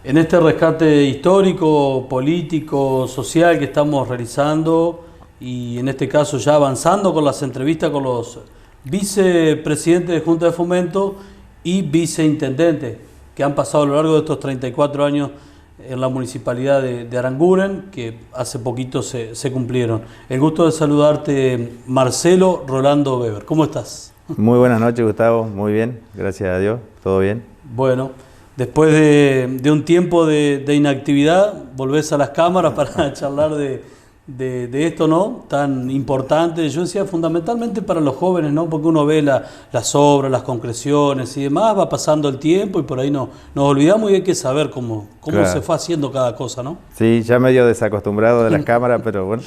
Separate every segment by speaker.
Speaker 1: En este rescate histórico, político, social que estamos realizando y en este caso ya avanzando con las entrevistas con los vicepresidentes de Junta de Fomento y viceintendentes que han pasado a lo largo de estos 34 años en la municipalidad de Aranguren, que hace poquito se cumplieron. El gusto de saludarte, Marcelo Rolando Weber. ¿Cómo estás?
Speaker 2: Muy buenas noches, Gustavo. Muy bien, gracias a Dios. ¿Todo bien?
Speaker 1: Bueno, después de un tiempo de inactividad, volvés a las cámaras para charlar de esto, ¿no? Tan importante. Yo decía fundamentalmente para los jóvenes, ¿no? Porque uno ve las obras, las concreciones y demás, va pasando el tiempo y por ahí nos olvidamos y hay que saber cómo
Speaker 2: Claro.
Speaker 1: se fue haciendo cada cosa, ¿no?
Speaker 2: Sí, ya medio desacostumbrado de las cámaras, pero bueno.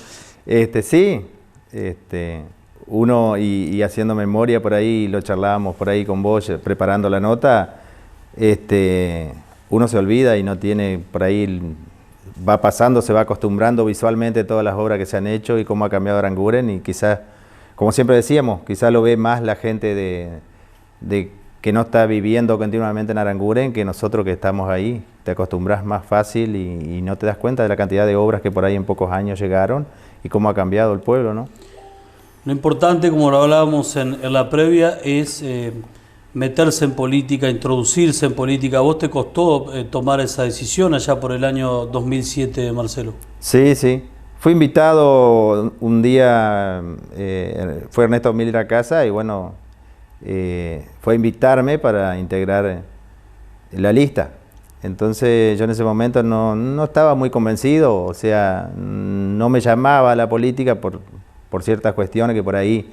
Speaker 2: Sí, uno y haciendo memoria por ahí, lo charlábamos por ahí con vos, preparando la nota, uno se olvida y no tiene por ahí, va pasando, se va acostumbrando visualmente todas las obras que se han hecho y cómo ha cambiado Aranguren y quizás, como siempre decíamos, quizás lo ve más la gente de que no está viviendo continuamente en Aranguren que nosotros que estamos ahí. Te acostumbras más fácil y no te das cuenta de la cantidad de obras que por ahí en pocos años llegaron y cómo ha cambiado el pueblo, ¿no?
Speaker 1: Lo importante, como lo hablábamos en la previa, es meterse en política, introducirse en política. ¿A vos te costó tomar esa decisión allá por el año 2007, Marcelo?
Speaker 2: Sí, sí. Fui invitado un día, fue Ernesto Miller a casa y bueno, fue a invitarme para integrar la lista. Entonces yo en ese momento no estaba muy convencido, o sea, no me llamaba a la política por ciertas cuestiones que por ahí,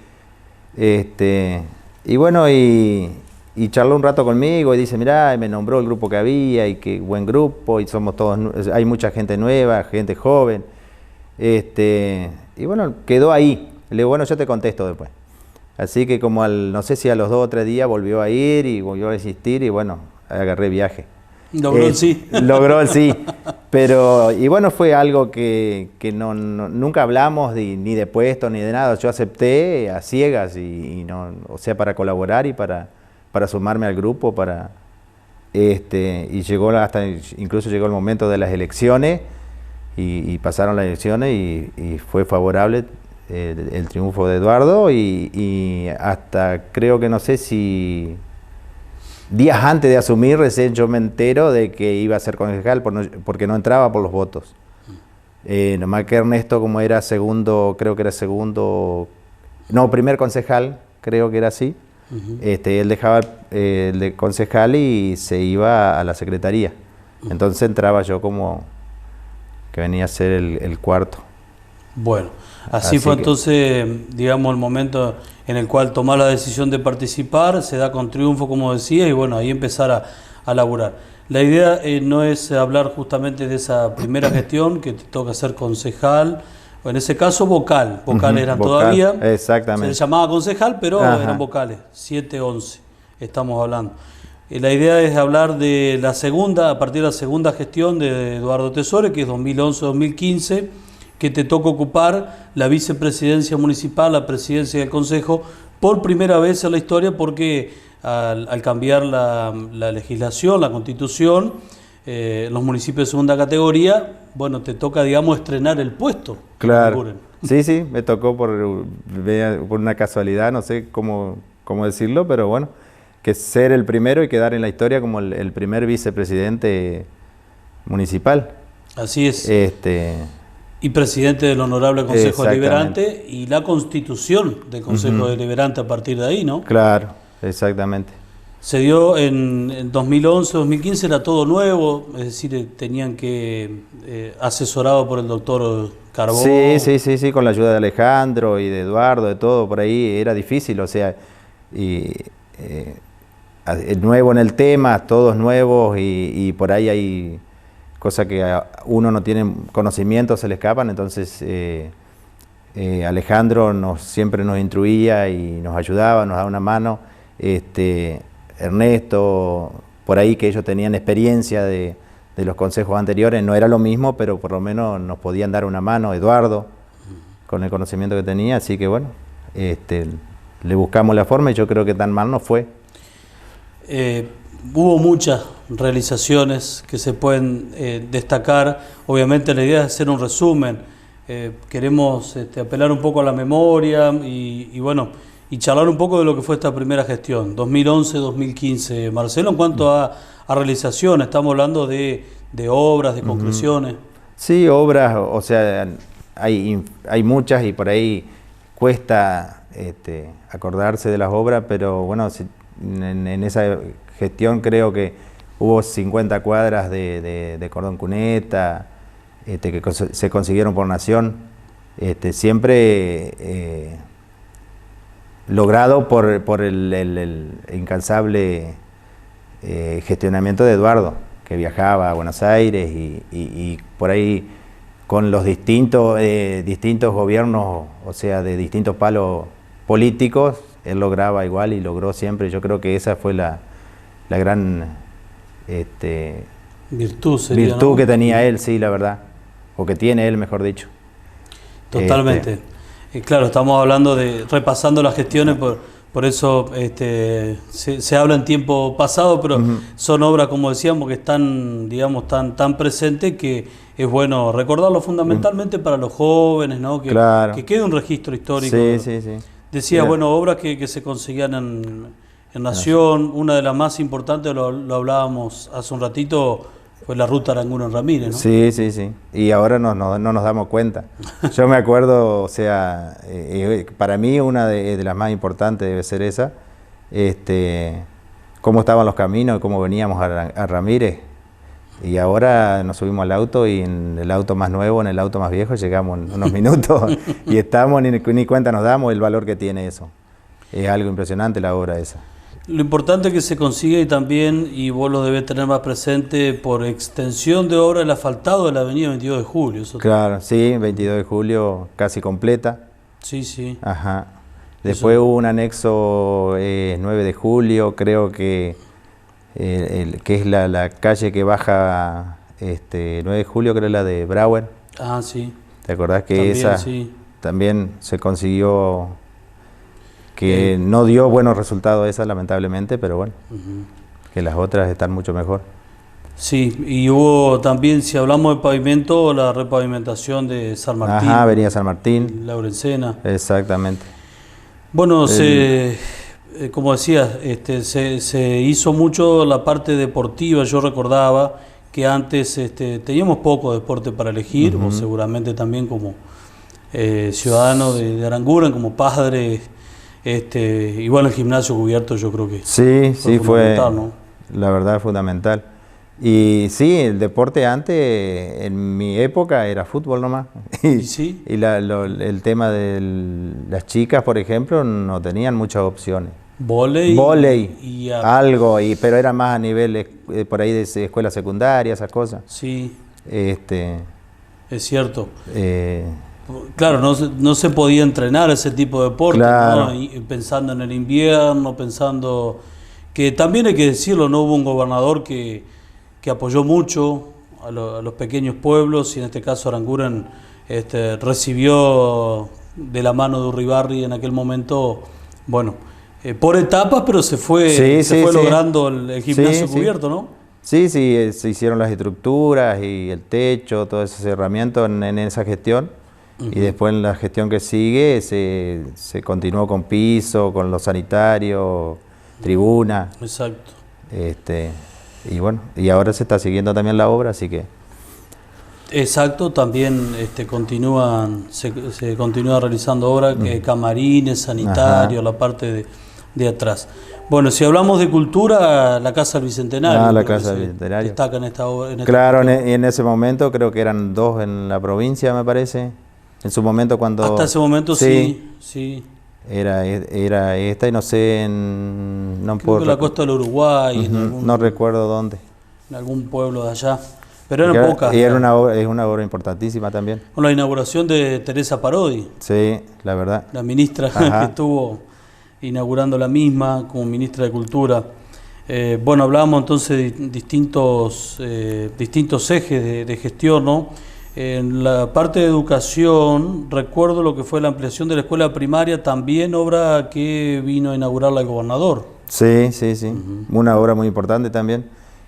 Speaker 2: y bueno, y charló un rato conmigo y dice, mirá, me nombró el grupo que había y qué buen grupo y somos todos, hay mucha gente nueva, gente joven, y bueno, quedó ahí. Le digo, bueno, yo te contesto después. Así que como no sé si a los 2 o 3 días volvió a ir y volvió a insistir y bueno, agarré viaje.
Speaker 1: Logró el sí.
Speaker 2: Logró el sí. Pero, y bueno, fue algo que nunca hablamos ni de puesto ni de nada. Yo acepté a ciegas y no, o sea, para colaborar y para sumarme al grupo, y incluso llegó el momento de las elecciones y pasaron las elecciones y fue favorable el triunfo de Eduardo y hasta creo que no sé si días antes de asumir recién yo me entero de que iba a ser concejal porque no entraba por los votos. Nomás que Ernesto, como era segundo, creo que era primer concejal, creo que era así. Él dejaba el de concejal y se iba a la secretaría. Entonces entraba yo como que venía a ser el cuarto.
Speaker 1: Bueno, así fue entonces, digamos, el momento en el cual tomar la decisión de participar, se da con triunfo, como decía, y bueno, ahí empezar a laburar. La idea no es hablar justamente de esa primera gestión, que te toca ser concejal, o en ese caso vocales eran
Speaker 2: Vocal,
Speaker 1: todavía,
Speaker 2: exactamente.
Speaker 1: se les llamaba concejal, pero
Speaker 2: Ajá.
Speaker 1: eran vocales, 7, 11, estamos hablando. La idea es hablar de la segunda, a partir de la segunda gestión de Eduardo Tesore, que es 2011-2015, que te toca ocupar la vicepresidencia municipal, la presidencia del consejo, por primera vez en la historia, porque al cambiar la legislación, la constitución, los municipios de segunda categoría, bueno, te toca, digamos, estrenar el puesto.
Speaker 2: Claro. Sí, me tocó por una casualidad, no sé cómo decirlo, pero bueno, que ser el primero y quedar en la historia como el primer vicepresidente municipal.
Speaker 1: Así es. Y presidente del Honorable Consejo Deliberante y la constitución del Consejo Deliberante a partir de ahí, ¿no?
Speaker 2: Claro, exactamente.
Speaker 1: Se dio en 2011, 2015, era todo nuevo, es decir, tenían que, asesorado por el doctor Carbó.
Speaker 2: Sí, con la ayuda de Alejandro y de Eduardo, de todo, por ahí era difícil, o sea, nuevo en el tema, todos nuevos y por ahí hay cosas que uno no tiene conocimiento, se le escapan, entonces Alejandro siempre nos instruía y nos ayudaba, nos daba una mano, Ernesto, por ahí que ellos tenían experiencia de los consejos anteriores, no era lo mismo, pero por lo menos nos podían dar una mano, Eduardo, con el conocimiento que tenía, así que bueno, le buscamos la forma y yo creo que tan mal no fue.
Speaker 1: hubo muchas realizaciones que se pueden destacar. Obviamente la idea es hacer un resumen. Queremos apelar un poco a la memoria y bueno, y charlar un poco de lo que fue esta primera gestión, 2011-2015. Marcelo, en cuanto a realizaciones, estamos hablando de obras, de concreciones.
Speaker 2: Sí, obras, o sea, hay muchas y por ahí cuesta acordarse de las obras, pero bueno, en esa gestión creo que hubo 50 cuadras de cordón cuneta que se consiguieron por Nación, siempre logrado por el incansable gestionamiento de Eduardo, que viajaba a Buenos Aires y por ahí con los distintos gobiernos, o sea, de distintos palos políticos, él lograba igual y logró siempre. Yo creo que esa fue la gran
Speaker 1: virtud, sería,
Speaker 2: virtud,
Speaker 1: ¿no?
Speaker 2: que tenía él, sí, la verdad, o que tiene él, mejor dicho.
Speaker 1: Totalmente. Claro, estamos hablando repasando las gestiones, por eso se habla en tiempo pasado, pero son obras, como decíamos, que están, digamos, tan presentes que es bueno recordarlo fundamentalmente para los jóvenes, ¿no?
Speaker 2: Claro.
Speaker 1: Que quede un registro histórico.
Speaker 2: Sí.
Speaker 1: Decía, bueno, obras que se conseguían en Nación. Una de las más importantes, lo hablábamos hace un ratito, fue la ruta Aranguren-Ramírez, ¿no?
Speaker 2: Sí. Y ahora no nos damos cuenta. Yo me acuerdo, o sea, para mí una de las más importantes debe ser esa, cómo estaban los caminos, cómo veníamos a Ramírez. Y ahora nos subimos al auto y en el auto más nuevo, en el auto más viejo, llegamos en unos minutos y estamos, ni cuenta nos damos el valor que tiene eso. Es algo impresionante la obra esa.
Speaker 1: Lo importante es que se consigue y también, y vos lo debés tener más presente, por extensión de obra, el asfaltado de la avenida 22 de Julio. Eso
Speaker 2: claro, sí, 22 de Julio casi completa.
Speaker 1: Sí.
Speaker 2: Ajá. Después hubo un anexo 9 de Julio, creo que que es la calle que baja 9 de Julio, creo, la de Brauer.
Speaker 1: Ah, sí.
Speaker 2: ¿Te acordás que
Speaker 1: también,
Speaker 2: esa
Speaker 1: sí,
Speaker 2: también se consiguió, que no dio buenos resultados esa, lamentablemente, pero bueno, que las otras están mucho mejor?
Speaker 1: Sí, y hubo también, si hablamos de pavimento, la repavimentación de San Martín.
Speaker 2: Ajá, Avenida San Martín.
Speaker 1: Laurencena.
Speaker 2: Exactamente.
Speaker 1: Bueno, como decías, se hizo mucho la parte deportiva. Yo recordaba que antes teníamos poco deporte para elegir, o seguramente también como ciudadano de Aranguren, como padre, y bueno, el gimnasio cubierto yo creo que
Speaker 2: sí fue,
Speaker 1: ¿no?
Speaker 2: La verdad, fundamental. Y sí, el deporte antes, en mi época, era fútbol nomás.
Speaker 1: Sí.
Speaker 2: Y el tema de las chicas, por ejemplo, no tenían muchas opciones.
Speaker 1: Vóley
Speaker 2: algo, pero era más a nivel por ahí de escuela secundaria, esas cosas.
Speaker 1: Sí,
Speaker 2: es
Speaker 1: cierto. Claro, no se podía entrenar ese tipo de deporte,
Speaker 2: claro,
Speaker 1: ¿no? Y pensando en el invierno, pensando que también hay que decirlo, no hubo un gobernador que apoyó mucho a los pequeños pueblos, y en este caso Aranguren recibió de la mano de Urribarri en aquel momento, bueno, por etapas, pero se fue logrando el gimnasio cubierto, ¿no?
Speaker 2: Sí, se hicieron las estructuras y el techo, todo ese cerramiento en esa gestión. Y después en la gestión que sigue se continuó con piso, con los sanitarios, tribuna.
Speaker 1: Exacto.
Speaker 2: Y bueno, y ahora se está siguiendo también la obra, así que...
Speaker 1: Exacto, también se continúa realizando obras, camarines, sanitarios, la parte de atrás. Bueno, si hablamos de cultura, la Casa del Bicentenario.
Speaker 2: La Casa del Bicentenario.
Speaker 1: Destaca en esta obra.
Speaker 2: Claro, en ese momento creo que eran 2 en la provincia, me parece. En su momento cuando...
Speaker 1: Hasta ese momento sí.
Speaker 2: Era esta y no sé,
Speaker 1: creo que la costa del Uruguay.
Speaker 2: No recuerdo dónde.
Speaker 1: En algún pueblo de allá. Pero eran pocas.
Speaker 2: Y es una obra importantísima también.
Speaker 1: Con la inauguración de Teresa Parodi.
Speaker 2: Sí, la verdad.
Speaker 1: La ministra que estuvo inaugurando la misma como ministra de Cultura. Bueno, hablábamos entonces de distintos ejes de gestión, ¿no? En la parte de educación, recuerdo lo que fue la ampliación de la escuela primaria, también obra que vino a inaugurarla el gobernador.
Speaker 2: Sí, sí, sí. Una obra muy importante también.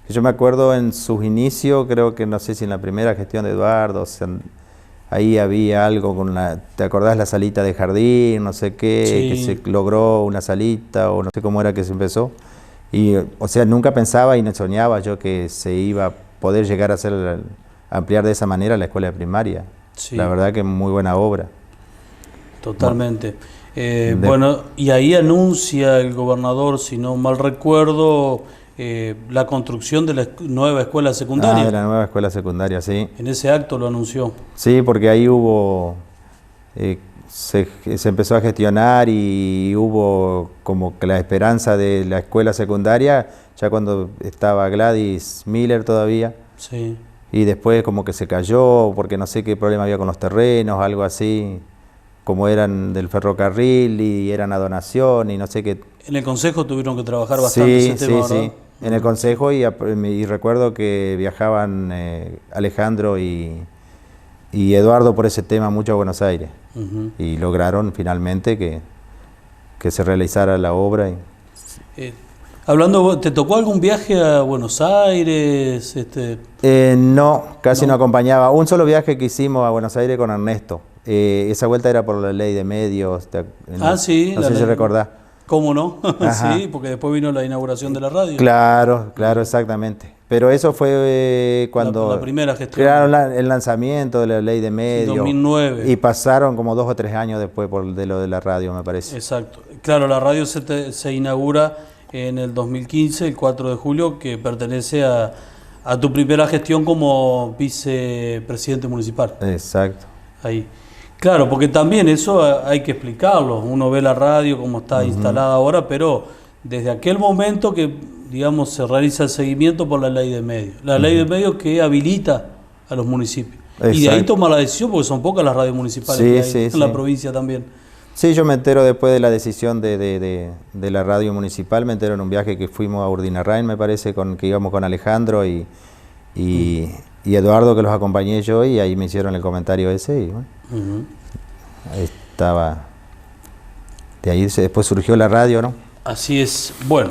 Speaker 2: Yo me acuerdo en sus inicios, creo que no sé si en la primera gestión de Eduardo, o sea, ahí había algo con ¿te acordás la salita de jardín, no sé qué, que
Speaker 1: Sí,
Speaker 2: se logró una salita o no sé cómo era que se empezó? Y, o sea, nunca pensaba y no soñaba yo que se iba a poder llegar a ampliar de esa manera la escuela primaria. La
Speaker 1: sí,
Speaker 2: verdad que muy buena obra. Bueno,
Speaker 1: totalmente.
Speaker 2: de-
Speaker 1: Bueno, y ahí anuncia el gobernador, si no mal recuerdo, la construcción de la nueva escuela
Speaker 2: de
Speaker 1: secundaria.
Speaker 2: la nueva escuela secundaria, sí.
Speaker 1: En ese acto lo anunció.
Speaker 2: Sí, porque ahí eh, se empezó a gestionar y hubo como que la esperanza de la escuela secundaria, ya cuando estaba Gladys Miller todavía,
Speaker 1: Sí.
Speaker 2: y después como que se cayó porque no sé qué problema había con los terrenos, algo así, como eran del ferrocarril y eran a donación y no sé qué.
Speaker 1: En el consejo tuvieron que trabajar bastante
Speaker 2: Sí,
Speaker 1: ese
Speaker 2: sí,
Speaker 1: tema, ¿verdad?
Speaker 2: sí. En el consejo y recuerdo que viajaban Alejandro y Eduardo por ese tema mucho a Buenos Aires
Speaker 1: Ujú.
Speaker 2: y lograron finalmente que se realizara la obra.
Speaker 1: Eh, Hablando, ¿te tocó algún viaje a Buenos Aires?
Speaker 2: No, casi no
Speaker 1: ¿No?
Speaker 2: acompañaba. Un solo viaje que hicimos a Buenos Aires con Ernesto. Esa vuelta era por la ley de medios.
Speaker 1: Ah, sí,
Speaker 2: No sé si recordás.
Speaker 1: ¿Cómo no? Sí,
Speaker 2: Ajá.
Speaker 1: porque después vino la inauguración de la radio,
Speaker 2: Claro, claro, exactamente. Pero eso fue
Speaker 1: la
Speaker 2: cuando
Speaker 1: primera gestión,
Speaker 2: crearon el lanzamiento de la ley de
Speaker 1: sí,
Speaker 2: medios
Speaker 1: 2009,
Speaker 2: y pasaron como 2 o 3 años después de lo de la radio, me parece.
Speaker 1: exacto. Claro, la radio se inaugura en el 2015, el 4 de julio, que pertenece a tu primera gestión como vicepresidente municipal.
Speaker 2: Exacto.
Speaker 1: Ahí. Claro, porque también eso hay que explicarlo. Uno ve la radio como está instalada ahora, pero desde aquel momento que, digamos, se realiza el seguimiento por la ley de medios. La ley de medios que habilita a los municipios. Y de ahí
Speaker 2: Exacto.
Speaker 1: toma la decisión, porque son pocas las radios municipales que
Speaker 2: Sí,
Speaker 1: hay
Speaker 2: sí,
Speaker 1: en la
Speaker 2: sí.
Speaker 1: provincia también.
Speaker 2: Sí, yo me entero después de la decisión de la radio municipal, me entero en un viaje que fuimos a Urdinarrain, me parece, que íbamos con Alejandro y, y Eduardo, que los acompañé yo, y ahí me hicieron el comentario ese, y bueno,
Speaker 1: Ujú.
Speaker 2: ahí estaba. De ahí después surgió la radio, ¿no?
Speaker 1: Así es. Bueno,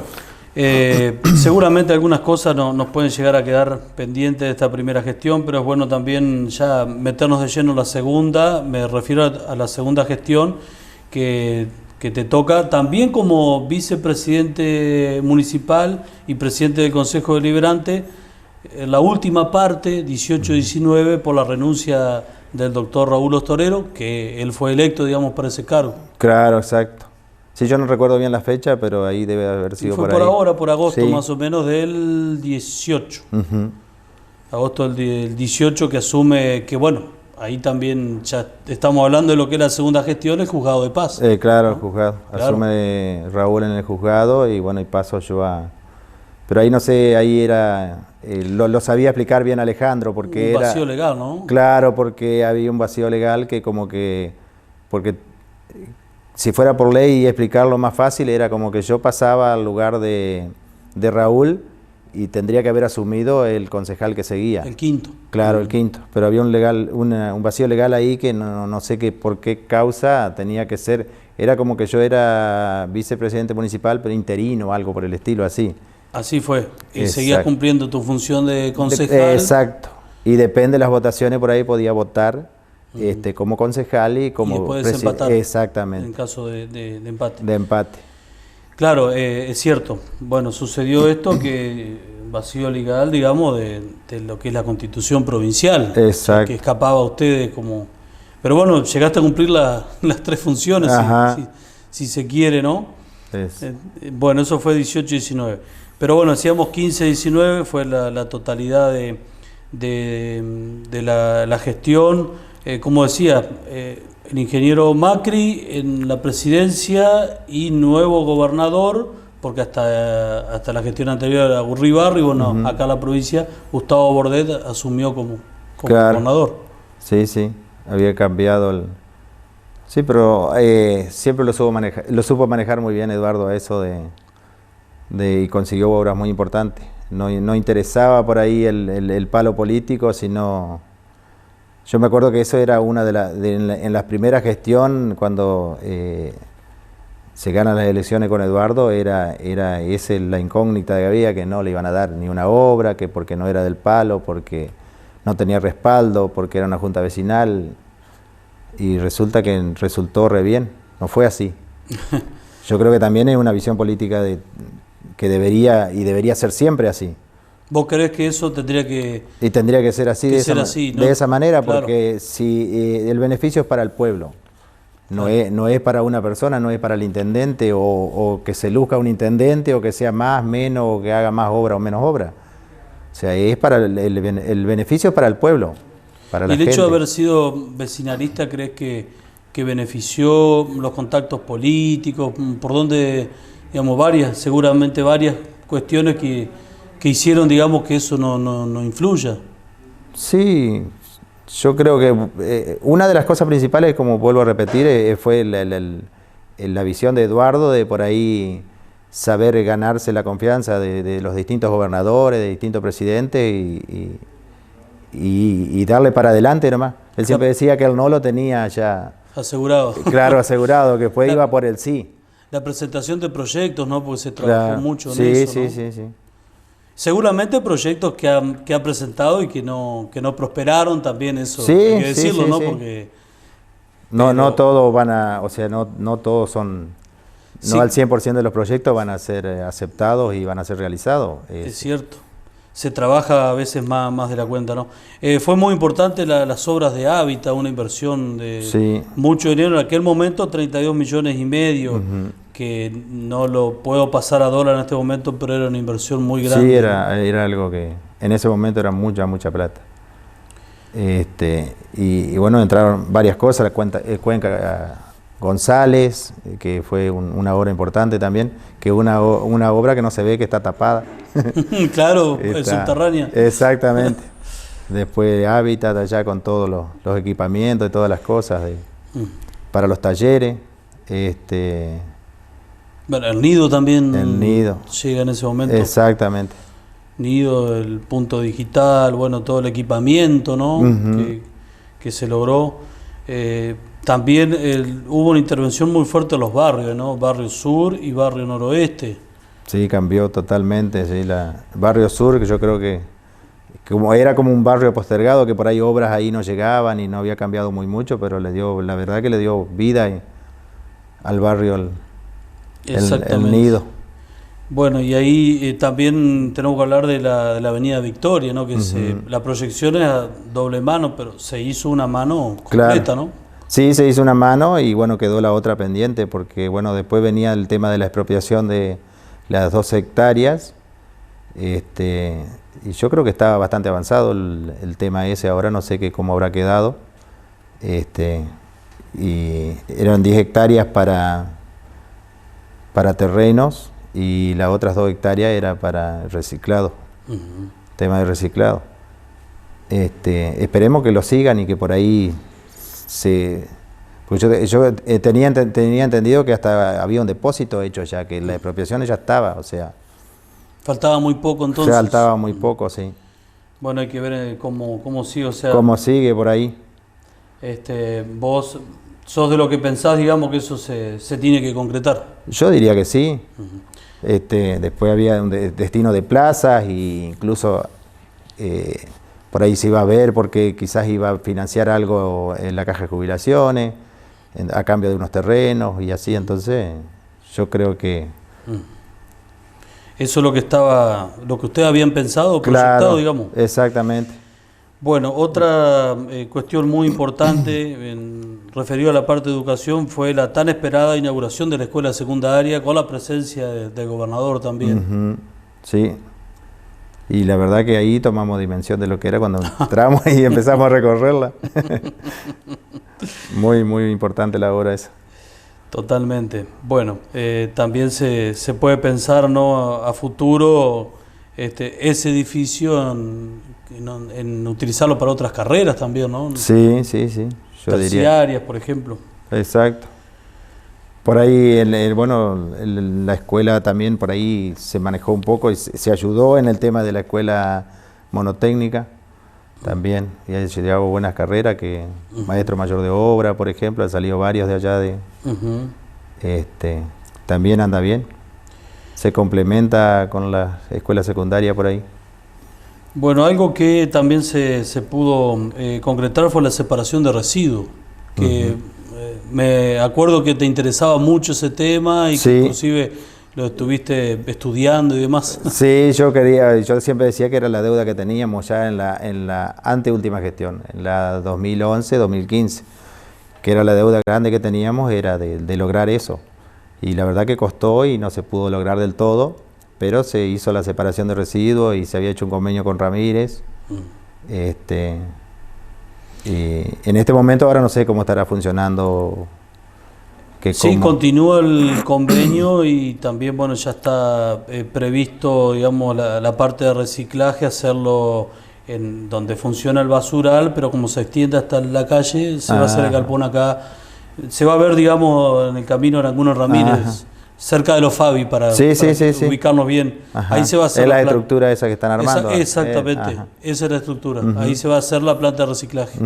Speaker 1: seguramente algunas cosas nos pueden llegar a quedar pendientes de esta primera gestión, pero es bueno también ya meternos de lleno en la segunda. Me refiero a la segunda gestión que te toca también como vicepresidente municipal y presidente del Consejo Deliberante. En la última parte, 18-19, por la renuncia del doctor Raúl Ostorero, que él fue electo, digamos, para ese cargo.
Speaker 2: Claro, exacto. Sí, yo no recuerdo bien la fecha, pero ahí debe haber
Speaker 1: Y
Speaker 2: sido
Speaker 1: fue
Speaker 2: por
Speaker 1: por
Speaker 2: ahí.
Speaker 1: ahora, por agosto
Speaker 2: Sí.
Speaker 1: más o menos del 18.
Speaker 2: Ujú.
Speaker 1: Agosto del 18 que asume, que bueno, ahí también ya estamos hablando de lo que es la segunda gestión, el juzgado de paz.
Speaker 2: Claro, el
Speaker 1: ¿no?
Speaker 2: juzgado.
Speaker 1: Claro.
Speaker 2: Asume Raúl en el juzgado y bueno, y paso yo a... Pero ahí no sé, ahí era... lo sabía explicar bien Alejandro, porque
Speaker 1: Un vacío
Speaker 2: era...
Speaker 1: legal, ¿no?
Speaker 2: Claro, porque había un vacío legal que como que... Porque si fuera por ley y explicarlo más fácil, era como que yo pasaba al lugar de Raúl y tendría que haber asumido el concejal que seguía.
Speaker 1: El quinto.
Speaker 2: Claro, el quinto. Pero había un vacío legal ahí que no sé por qué causa tenía que ser. Era como que yo era vicepresidente municipal, pero interino o algo por el estilo así.
Speaker 1: Así fue. Y
Speaker 2: Exacto.
Speaker 1: seguías cumpliendo tu función de concejal.
Speaker 2: Exacto. Y depende de las votaciones, por ahí podía votar como concejal y como
Speaker 1: después desempatar.
Speaker 2: Exactamente.
Speaker 1: En caso de empate.
Speaker 2: De empate.
Speaker 1: Claro, es cierto. Bueno, sucedió esto que vacío legal, digamos, de lo que es la constitución provincial.
Speaker 2: Exacto.
Speaker 1: Que escapaba a ustedes como... Pero bueno, llegaste a cumplir las tres funciones, si se quiere, ¿no? Bueno, eso fue 18-19. Pero bueno, decíamos 15-19, fue la totalidad de la gestión. Como decía, el ingeniero Macri en la presidencia y nuevo gobernador, porque hasta la gestión anterior era Gurribarri, bueno, acá en la provincia Gustavo Bordet asumió como
Speaker 2: claro.
Speaker 1: Gobernador.
Speaker 2: Sí, sí, había cambiado el... Sí, pero siempre lo supo manejar muy bien Eduardo a eso y consiguió obras muy importantes. No interesaba por ahí el palo político, sino... Yo me acuerdo que eso era una en la primera gestión, cuando se ganan las elecciones con Eduardo, era esa la incógnita que había, que no le iban a dar ni una obra, que porque no era del palo, porque no tenía respaldo, porque era una junta vecinal, y resultó re bien, no fue así. Yo creo que también es una visión política que debería ser siempre así.
Speaker 1: ¿Vos creés que eso tendría que...
Speaker 2: Y tendría que ser así,
Speaker 1: ¿no?
Speaker 2: de esa manera,
Speaker 1: Claro.
Speaker 2: porque si el beneficio es para el pueblo, no es para una persona, no es para el intendente, o que se luzca un intendente, o que sea más, menos, o que haga más obra o menos obra. O sea, es para el beneficio es para el pueblo, para la
Speaker 1: ¿Y el hecho
Speaker 2: gente.
Speaker 1: de haber sido vecinalista crees que benefició los contactos políticos? ¿Por dónde, digamos, seguramente varias cuestiones que hicieron, digamos, que eso no influya?
Speaker 2: Sí, yo creo que una de las cosas principales, como vuelvo a repetir, fue la visión de Eduardo de por ahí saber ganarse la confianza de los distintos gobernadores, de distintos presidentes y darle para adelante nomás. Él siempre decía que él no lo tenía ya
Speaker 1: Asegurado.
Speaker 2: claro, asegurado, que después iba por el sí.
Speaker 1: La presentación de proyectos, ¿no? Porque se trabajó
Speaker 2: Claro.
Speaker 1: mucho en
Speaker 2: Sí,
Speaker 1: eso,
Speaker 2: sí,
Speaker 1: ¿no?
Speaker 2: sí, sí.
Speaker 1: Seguramente proyectos que ha presentado y que no prosperaron también, eso
Speaker 2: Sí,
Speaker 1: hay que
Speaker 2: sí,
Speaker 1: decirlo,
Speaker 2: sí,
Speaker 1: ¿no?
Speaker 2: sí.
Speaker 1: Porque
Speaker 2: No todos van a, o sea, no todos son,
Speaker 1: Sí.
Speaker 2: no al 100% de los proyectos van a ser aceptados y van a ser realizados.
Speaker 1: es cierto, se trabaja a veces más de la cuenta, ¿no? Fue muy importante las obras de Hábitat, una inversión de
Speaker 2: Sí.
Speaker 1: mucho dinero, en aquel momento 32 millones y medio, que no lo puedo pasar a dólar en este momento, pero era una inversión muy grande.
Speaker 2: Sí, era algo que en ese momento era mucha plata. Y bueno, entraron varias cosas, Cuenca González, que fue una obra importante también, que una obra que no se ve, que está tapada.
Speaker 1: Claro, es subterránea.
Speaker 2: Exactamente. Después Hábitat allá con todos los equipamientos y todas las cosas para los talleres.
Speaker 1: Bueno, el nido también
Speaker 2: El nido.
Speaker 1: llega en ese momento.
Speaker 2: Exactamente.
Speaker 1: Nido, el punto digital, bueno, todo el equipamiento, ¿no? que se logró. También hubo una intervención muy fuerte en los barrios, ¿no? Barrio Sur y Barrio Noroeste.
Speaker 2: Sí, cambió totalmente. Sí, Barrio Sur, que yo creo que era como un barrio postergado, que por ahí obras ahí no llegaban y no había cambiado muy mucho, pero la verdad que le dio vida al barrio, el nido.
Speaker 1: Bueno, y ahí también tenemos que hablar de la Avenida Victoria, ¿no? Que la proyección es a doble mano, pero se hizo una mano completa,
Speaker 2: Claro.
Speaker 1: ¿no?
Speaker 2: Sí, se hizo una mano y bueno, quedó la otra pendiente, porque bueno, después venía el tema de la expropiación de las 12 hectáreas, y yo creo que estaba bastante avanzado el tema ese, ahora no sé cómo habrá quedado, y eran 10 hectáreas para terrenos, y las otras 2 hectáreas era para reciclado, tema de reciclado. Esperemos que lo sigan y que por ahí porque yo tenía entendido que hasta había un depósito hecho ya, que la expropiación ya estaba, o sea,
Speaker 1: Faltaba muy poco entonces.
Speaker 2: faltaba muy poco, sí.
Speaker 1: Bueno, hay que ver cómo sigue, o sea,
Speaker 2: ¿Cómo sigue por ahí?
Speaker 1: vos sos de lo que pensás, digamos, que eso se tiene que concretar.
Speaker 2: Yo diría que sí. Después había un destino de plazas, e incluso por ahí se iba a ver porque quizás iba a financiar algo en la caja de jubilaciones, a cambio de unos terrenos y así, entonces yo creo que...
Speaker 1: Eso es lo que ustedes habían pensado, proyectado,
Speaker 2: Claro,
Speaker 1: digamos.
Speaker 2: exactamente.
Speaker 1: Bueno, otra cuestión muy importante referido a la parte de educación fue la tan esperada inauguración de la escuela secundaria con la presencia del gobernador también.
Speaker 2: Sí, y la verdad que ahí tomamos dimensión de lo que era cuando entramos y empezamos a recorrerla. Muy importante la obra esa.
Speaker 1: Totalmente. Bueno, también se puede pensar, ¿no? a futuro ese edificio en utilizarlo para otras carreras también, ¿no?
Speaker 2: Sí, yo diría.
Speaker 1: Terciarias, por ejemplo.
Speaker 2: Exacto. Por ahí, la escuela también por ahí se manejó un poco y se ayudó en el tema de la escuela monotécnica también. Y ahí se llevaba buenas carreras, que maestro mayor de obra, por ejemplo, han salido varios de allá de... también anda bien. Se complementa con la escuela secundaria por ahí.
Speaker 1: Bueno, algo que también se pudo concretar fue la separación de residuos, que me acuerdo que te interesaba mucho ese tema y que inclusive lo estuviste estudiando y demás.
Speaker 2: Sí, yo siempre decía que era la deuda que teníamos ya en la anteúltima gestión, en la 2011-2015, que era la deuda grande que teníamos, era de lograr eso. Y la verdad que costó y no se pudo lograr del todo, pero se hizo la separación de residuos y se había hecho un convenio con Ramírez. Y en este momento ahora no sé cómo estará funcionando.
Speaker 1: Sí, continúa el convenio y también, bueno, ya está previsto, digamos, la parte de reciclaje, hacerlo en donde funciona el basural, pero como se extiende hasta la calle, se va a hacer el galpón acá. Se va a ver, digamos, en el camino en algunos Ramírez, cerca de los Fabi, para ubicarnos bien. Ahí se va a hacer
Speaker 2: es la estructura esa que están armando.
Speaker 1: Exactamente, esa es la estructura. Ahí se va a hacer la planta de reciclaje.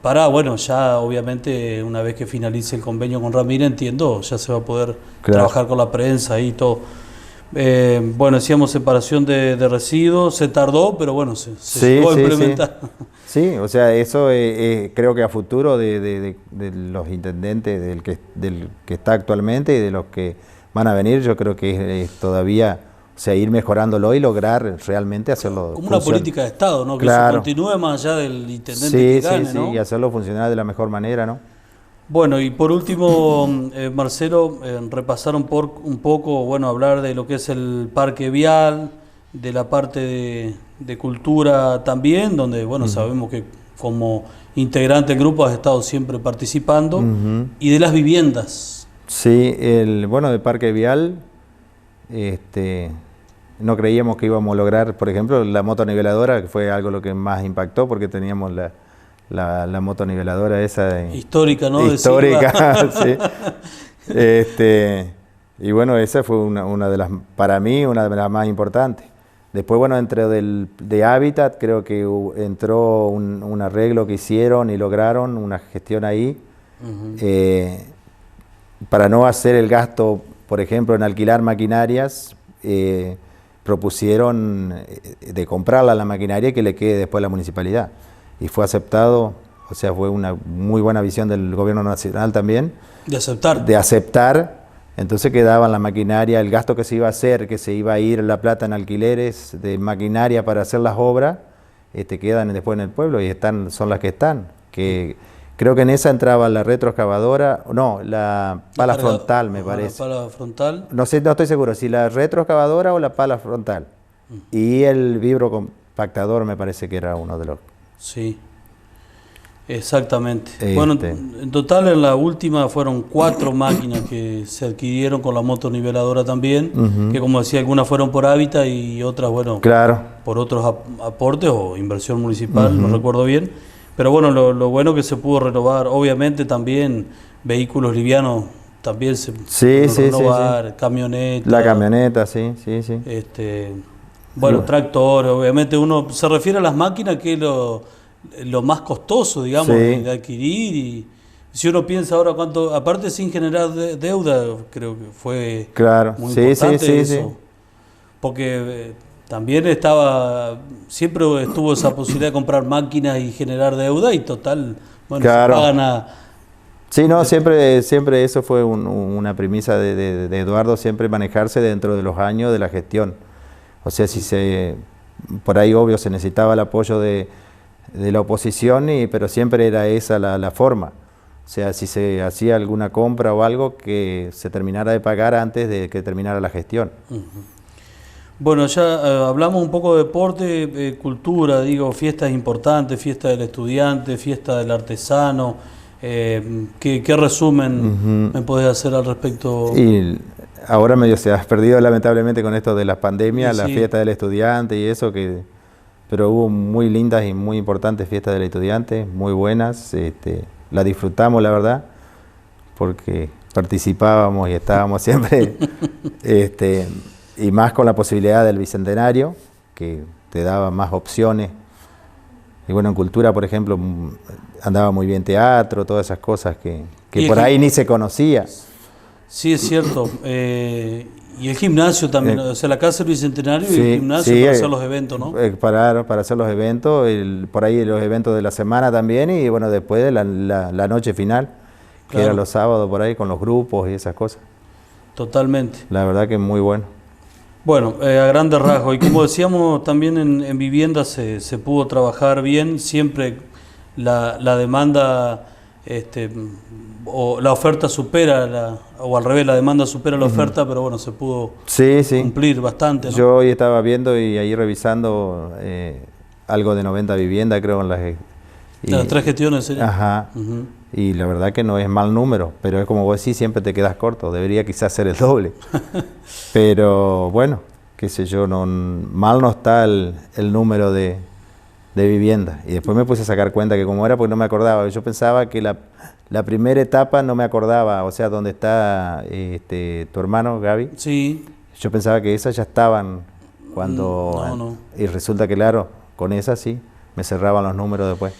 Speaker 1: Para, bueno, ya obviamente una vez que finalice el convenio con Ramírez, entiendo, ya se va a poder trabajar con la prensa y todo. Bueno, decíamos separación de residuos, se tardó, pero bueno, se llegó a implementar.
Speaker 2: Sí, o sea, eso creo que a futuro de los intendentes, del que está actualmente y de los que van a venir, yo creo que es todavía, o sea, ir mejorándolo y lograr realmente hacerlo
Speaker 1: como una política de Estado, ¿no? Que se continúe más allá del intendente que gane, ¿no?
Speaker 2: Sí, y hacerlo funcionar de la mejor manera, ¿no?
Speaker 1: Bueno, y por último, Marcelo, repasar un poco, bueno, hablar de lo que es el parque vial, de la parte de cultura también, donde, bueno, sabemos que como integrante del grupo has estado siempre participando, y de las viviendas.
Speaker 2: Sí, bueno, del parque vial, no creíamos que íbamos a lograr, por ejemplo, la motoniveladora, que fue algo lo que más impactó, porque teníamos la motoniveladora esa
Speaker 1: histórica, ¿no?
Speaker 2: Histórica, sí. Y bueno, esa fue una de las, para mí, una de las más importantes. Después, bueno, dentro de Hábitat, creo que entró un arreglo que hicieron y lograron una gestión ahí, para no hacer el gasto, por ejemplo, en alquilar maquinarias, propusieron de comprarla la maquinaria y que le quede después a la municipalidad. Y fue aceptado, o sea, fue una muy buena visión del gobierno nacional también.
Speaker 1: De aceptar.
Speaker 2: De aceptar, entonces quedaba la maquinaria, el gasto que se iba a hacer, que se iba a ir la plata en alquileres de maquinaria para hacer las obras, quedan después en el pueblo y son las que están. Que creo que en esa entraba la retroexcavadora, no, la pala frontal me parece.
Speaker 1: La pala frontal.
Speaker 2: No sé, no estoy seguro si la retroexcavadora o la pala frontal. Y el vibrocompactador me parece que era uno de los...
Speaker 1: Sí, exactamente. Bueno, en total en la última fueron 4 máquinas que se adquirieron con la motoniveladora también, que como decía, algunas fueron por Hábitat y otras, bueno, por otros aportes o inversión municipal, no recuerdo bien. Pero bueno, lo bueno que se pudo renovar, obviamente también vehículos livianos también se pudieron renovar, camionetas.
Speaker 2: La camioneta, sí.
Speaker 1: Bueno, tractores, obviamente uno se refiere a las máquinas que es lo más costoso, digamos, de adquirir. Y si uno piensa ahora cuánto, aparte sin generar deuda, creo que fue muy importante eso. Porque también siempre estuvo esa posibilidad de comprar máquinas y generar deuda y total, bueno, se pagan a...
Speaker 2: Sí, no, siempre eso fue una premisa de Eduardo, siempre manejarse dentro de los años de la gestión. O sea, por ahí obvio se necesitaba el apoyo de la oposición, pero siempre era esa la forma. O sea, si se hacía alguna compra o algo, que se terminara de pagar antes de que terminara la gestión.
Speaker 1: Bueno, ya hablamos un poco de deporte, cultura, digo, fiestas importantes, fiesta del estudiante, fiesta del artesano. ¿Qué resumen me podés hacer al respecto?
Speaker 2: Y ahora medio se ha perdido lamentablemente con esto de las pandemias, la fiesta del estudiante y eso, pero hubo muy lindas y muy importantes fiestas del estudiante, muy buenas, la disfrutamos la verdad, porque participábamos y estábamos siempre, y más con la posibilidad del bicentenario, que te daba más opciones. Y bueno, en cultura, por ejemplo, andaba muy bien teatro, todas esas cosas que por ahí ni se conocía.
Speaker 1: Sí, es cierto. Y el gimnasio también, o sea, la Casa del Bicentenario y
Speaker 2: Sí,
Speaker 1: el gimnasio
Speaker 2: sí,
Speaker 1: para hacer los eventos, ¿no?
Speaker 2: para hacer los eventos, por ahí los eventos de la semana también y bueno, después de la noche final, que
Speaker 1: Claro.
Speaker 2: era los sábados por ahí con los grupos y esas cosas.
Speaker 1: Totalmente.
Speaker 2: La verdad que es muy bueno.
Speaker 1: Bueno, a grandes rasgos. Y como decíamos, también en vivienda se pudo trabajar bien. Siempre la demanda o la oferta supera, o al revés, la demanda supera la oferta, pero bueno, se pudo
Speaker 2: Sí, sí.
Speaker 1: cumplir bastante, ¿no?
Speaker 2: Yo hoy estaba viendo y ahí revisando algo de 90 viviendas, creo, en
Speaker 1: Las 3 gestiones serían.
Speaker 2: Ajá.
Speaker 1: Ujú.
Speaker 2: Y la verdad que no es mal número, pero es como vos decís, siempre te quedas corto. Debería quizás ser el doble. Pero bueno, qué sé yo, mal no está el número de viviendas. Y después me puse a sacar cuenta que como era, pues no me acordaba. Yo pensaba que la primera etapa no me acordaba, o sea, donde está tu hermano, Gaby.
Speaker 1: Sí,
Speaker 2: Yo pensaba que esas ya estaban cuando...
Speaker 1: no.
Speaker 2: Y resulta que, claro, con esas sí, me cerraban los números después.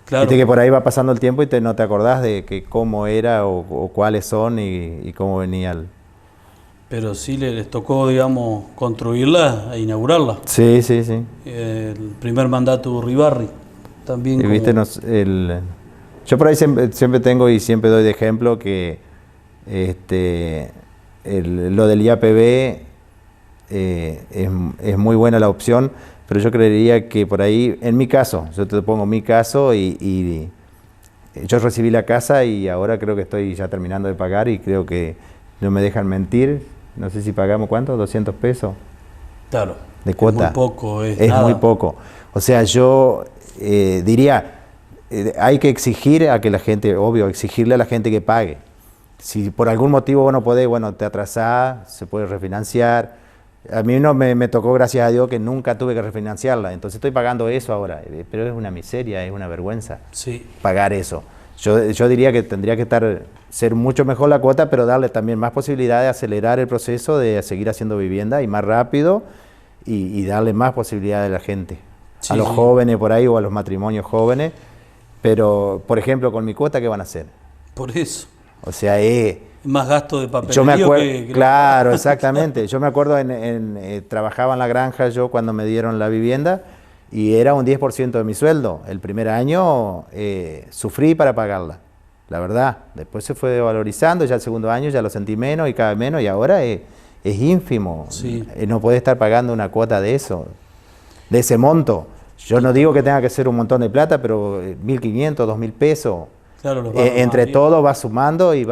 Speaker 1: claro.
Speaker 2: Viste que por ahí va pasando el tiempo y no te acordás de que cómo era o cuáles son y cómo venía el...
Speaker 1: Pero sí les tocó, digamos, construirla e inaugurarla.
Speaker 2: Sí, sí, sí.
Speaker 1: El primer mandato de Uribarri. También
Speaker 2: Y viste, yo por ahí siempre tengo y siempre doy de ejemplo que lo del IAPB es muy buena la opción, pero yo creería que por ahí, en mi caso, yo te pongo mi caso y yo recibí la casa y ahora creo que estoy ya terminando de pagar y creo que no me dejan mentir. No sé si pagamos, ¿cuánto? 200 pesos
Speaker 1: Claro.
Speaker 2: de cuota.
Speaker 1: Es muy poco, es
Speaker 2: Es
Speaker 1: nada.
Speaker 2: muy poco. O sea, yo diría, hay que exigir a que la gente, obvio, exigirle a la gente que pague. Si por algún motivo vos no podés, bueno, te atrasás, se puede refinanciar. A mí no me tocó, gracias a Dios, que nunca tuve que refinanciarla. Entonces estoy pagando eso ahora. Pero es una miseria, es una vergüenza
Speaker 1: Sí,
Speaker 2: pagar eso. Yo diría que tendría que ser mucho mejor la cuota, pero darle también más posibilidad de acelerar el proceso, de seguir haciendo vivienda y más rápido y darle más posibilidades a la gente,
Speaker 1: Sí,
Speaker 2: a los
Speaker 1: sí.
Speaker 2: jóvenes por ahí o a los matrimonios jóvenes. Pero, por ejemplo, con mi cuota, ¿qué van a hacer?
Speaker 1: por eso.
Speaker 2: O sea,
Speaker 1: Más gasto de
Speaker 2: yo me
Speaker 1: papelería
Speaker 2: acuerdo,
Speaker 1: que
Speaker 2: claro, exactamente. Yo me acuerdo, trabajaba en la granja yo cuando me dieron la vivienda y era un 10% de mi sueldo. El primer año sufrí para pagarla, la verdad. Después se fue valorizando, ya el segundo año ya lo sentí menos y cada vez menos y ahora es ínfimo.
Speaker 1: Sí.
Speaker 2: No podés estar pagando una cuota de eso, de ese monto. Yo no digo que tenga que ser un montón de plata, pero 1.500, 2.000 pesos.
Speaker 1: Claro, los barrios
Speaker 2: Entre
Speaker 1: más bien.
Speaker 2: todo vas sumando y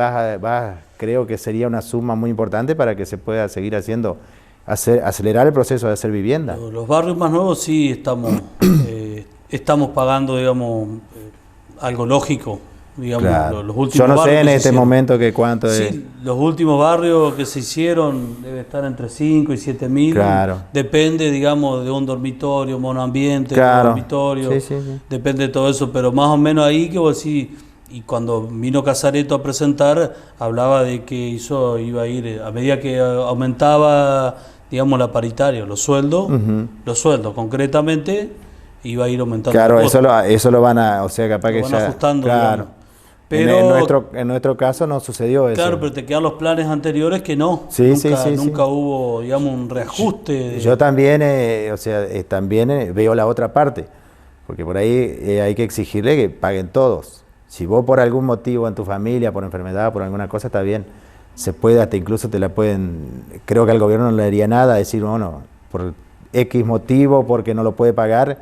Speaker 2: creo que sería una suma muy importante para que se pueda seguir acelerar el proceso de hacer vivienda.
Speaker 1: Los barrios más nuevos sí estamos pagando, digamos, algo lógico, digamos,
Speaker 2: Claro.
Speaker 1: los últimos
Speaker 2: Yo no sé
Speaker 1: barrios
Speaker 2: en
Speaker 1: que se
Speaker 2: este
Speaker 1: hicieron.
Speaker 2: momento que cuánto es.
Speaker 1: Sí, los últimos barrios que se hicieron debe estar entre 5 y 7 mil.
Speaker 2: Claro.
Speaker 1: Depende, digamos, de un dormitorio, monoambiente,
Speaker 2: Claro.
Speaker 1: dormitorio.
Speaker 2: Sí, sí, sí.
Speaker 1: Depende de todo eso, pero más o menos ahí que vos decís, y cuando vino Casareto a presentar, hablaba de que eso iba a ir, a medida que aumentaba, digamos, la paritaria, los sueldos concretamente, iba a ir aumentando.
Speaker 2: Claro,
Speaker 1: la cuota.
Speaker 2: eso lo van a, o sea, capaz
Speaker 1: Lo
Speaker 2: que
Speaker 1: van
Speaker 2: ya.
Speaker 1: ajustando,
Speaker 2: Claro.
Speaker 1: digamos. Pero,
Speaker 2: En nuestro caso no sucedió eso.
Speaker 1: claro, pero te quedan los planes anteriores que no.
Speaker 2: Sí,
Speaker 1: nunca
Speaker 2: sí.
Speaker 1: hubo, digamos, un reajuste.
Speaker 2: Yo también, también veo la otra parte, porque por ahí hay que exigirle que paguen todos. Si vos por algún motivo en tu familia, por enfermedad, por alguna cosa, está bien. Se puede, hasta incluso te la pueden, creo que al gobierno no le haría nada decir, bueno, por X motivo, porque no lo puede pagar,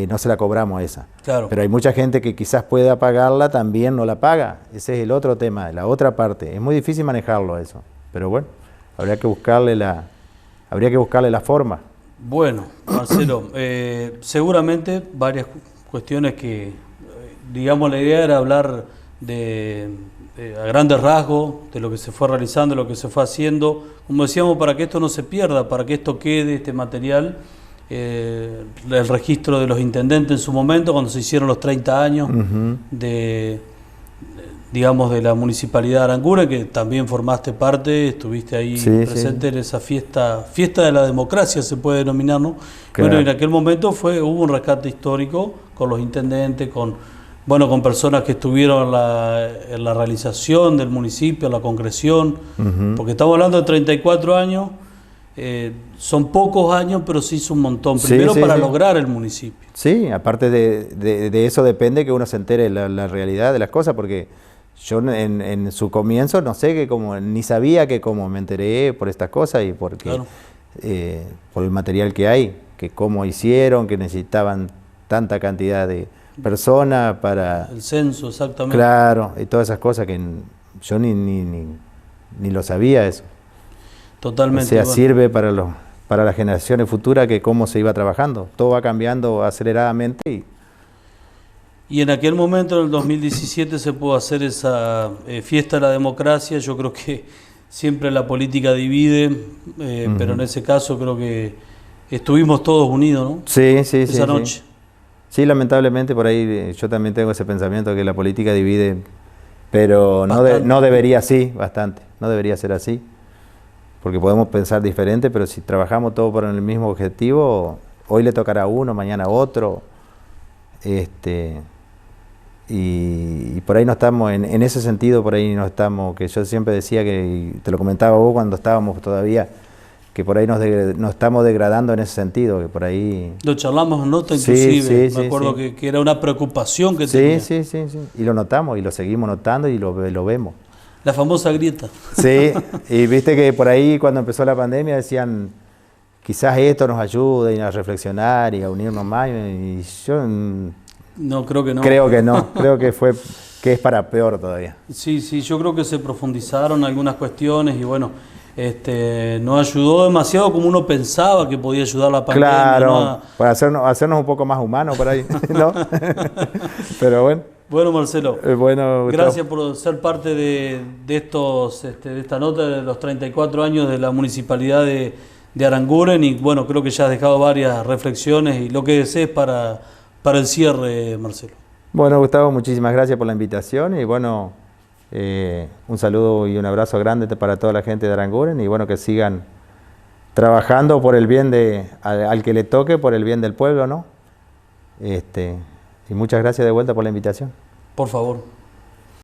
Speaker 2: no se la cobramos esa.
Speaker 1: Claro.
Speaker 2: Pero hay mucha gente que quizás pueda pagarla, también no la paga. Ese es el otro tema, la otra parte. Es muy difícil manejarlo eso, pero bueno, habría que buscarle la forma.
Speaker 1: Bueno, Marcelo, seguramente varias cuestiones que, digamos, la idea era hablar a grandes rasgos de lo que se fue realizando, de lo que se fue haciendo, como decíamos, para que esto no se pierda, para que esto quede, este material, el registro de los intendentes en su momento, cuando se hicieron los 30 años digamos, de la Municipalidad de Aranguren, que también formaste parte, estuviste ahí presente en esa fiesta de la democracia, se puede denominar, ¿no?
Speaker 2: Claro.
Speaker 1: Bueno, en aquel momento hubo un rescate histórico con los intendentes, bueno, con personas que estuvieron en la realización del municipio, en la concreción, porque estamos hablando de 34 años, son pocos años, pero sí es un montón. Primero para lograr el municipio.
Speaker 2: Sí, aparte de eso depende que uno se entere la realidad de las cosas, porque yo en su comienzo no sé ni sabía que cómo me enteré por estas cosas y porque
Speaker 1: Claro.
Speaker 2: por el material que hay, que cómo hicieron, que necesitaban tanta cantidad de personas para...
Speaker 1: El censo, exactamente.
Speaker 2: Claro, y todas esas cosas que yo ni lo sabía eso.
Speaker 1: Totalmente.
Speaker 2: O sea,
Speaker 1: bueno.
Speaker 2: sirve para las generaciones futuras que cómo se iba trabajando. Todo va cambiando aceleradamente.
Speaker 1: Y en aquel momento, en el 2017, se pudo hacer esa fiesta de la democracia. Yo creo que siempre la política divide, pero en ese caso creo que estuvimos todos unidos, ¿no?
Speaker 2: Sí,
Speaker 1: Esa noche.
Speaker 2: Sí. Sí, lamentablemente por ahí yo también tengo ese pensamiento que la política divide, pero no debería así, bastante. No debería ser así. Porque podemos pensar diferente, pero si trabajamos todos por el mismo objetivo, hoy le tocará a uno, mañana a otro. Y por ahí no estamos, en ese sentido por ahí no estamos, que yo siempre decía que, y te lo comentaba vos cuando estábamos todavía, que por ahí nos estamos degradando en ese sentido, que por ahí...
Speaker 1: Lo charlamos en nota inclusive,
Speaker 2: Sí,
Speaker 1: me acuerdo
Speaker 2: sí.
Speaker 1: que era una preocupación que tenía.
Speaker 2: Sí. Y lo notamos y lo seguimos notando y lo vemos.
Speaker 1: La famosa grieta.
Speaker 2: Sí, y viste que por ahí cuando empezó la pandemia decían, quizás esto nos ayude a reflexionar y a unirnos más, y yo
Speaker 1: No, creo que no.
Speaker 2: creo que no, creo que es para peor todavía.
Speaker 1: Sí, yo creo que se profundizaron algunas cuestiones y bueno, nos ayudó demasiado como uno pensaba que podía ayudar la pandemia.
Speaker 2: Claro,
Speaker 1: ¿no?
Speaker 2: para hacernos un poco más humanos por ahí, ¿no? Pero bueno.
Speaker 1: Bueno, Marcelo,
Speaker 2: Bueno, Gustavo.
Speaker 1: gracias por ser parte de esta nota de los 34 años de la Municipalidad de Aranguren y bueno, creo que ya has dejado varias reflexiones y lo que desees para el cierre, Marcelo.
Speaker 2: Bueno, Gustavo, muchísimas gracias por la invitación y bueno, un saludo y un abrazo grande para toda la gente de Aranguren y bueno, que sigan trabajando por el bien al que le toque, por el bien del pueblo, ¿no? Y muchas gracias de vuelta por la invitación.
Speaker 1: Por favor.